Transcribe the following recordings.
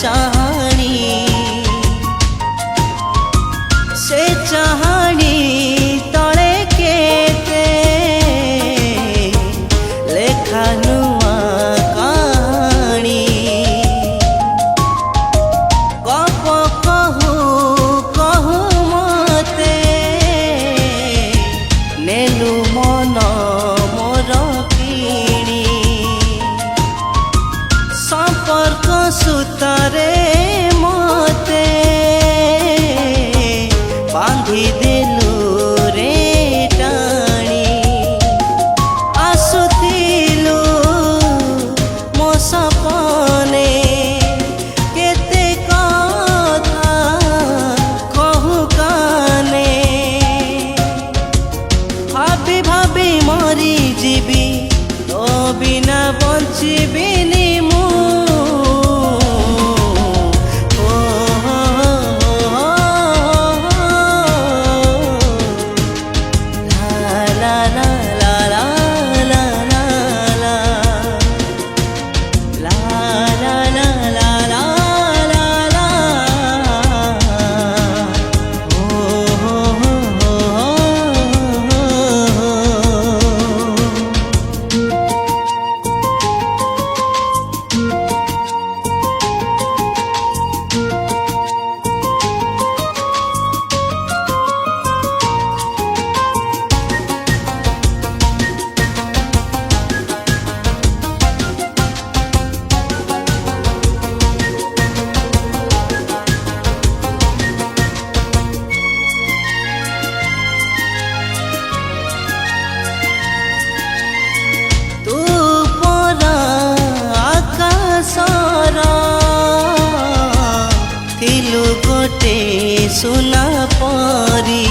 चाहाणी से चाहाणी तले केते लेखा नुआ कहानी गप कहू कहू मते नेलु मन मोर किणी संपर्क सूतरे मते बांधी देलु रे टाणी आसुथिलु मो सपने केते कथा कहू काने भाभी भाभी मरी जीवी तो बिना बंचिबिनी मु गोटे सुना परी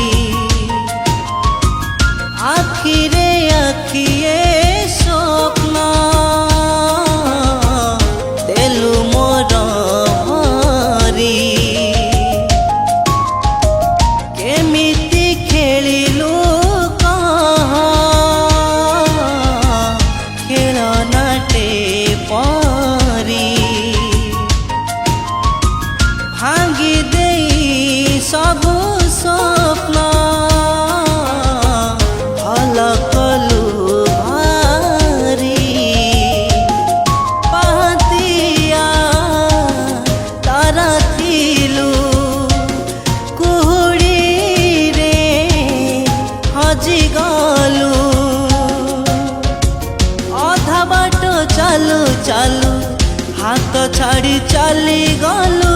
आखिरे आखिए स्वप्न देलु मोर भरी केमिति खेलिलु कह खेलनाटे परी भांगी देई सबु स्वप्न भल कलु भारी पातिया तारा थिलु कुहुड़ी रे हजी गलु अधा बाट चालू चालू हाथ छाड़ी चली गलु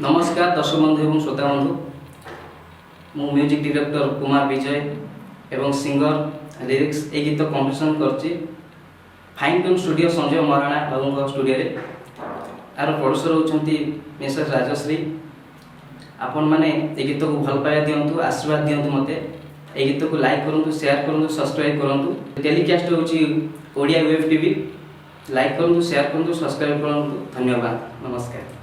नमस्कार दर्शक बंधु एवं श्रोता बंधु मु म्यूजिक डायरेक्टर कुमार विजय एवं सिंगर लिरिक्स ए गीत कंपोजिशन करछि fine tune studio Sanjay Maharana babu studio रे आर प्रोड्यूसर होचंती मिसेस राजश्री आपण माने ए गीत को भल पाया दियंतु आशीर्वाद दियंतु मते ए गीत को लाइक करंतु शेयर करंतु सब्सक्राइब करंतु टेलीकास्ट होची ओडिया वेब टीवी लाइक करंतु शेयर करंतु सब्सक्राइब करंतु धन्यवाद नमस्कार।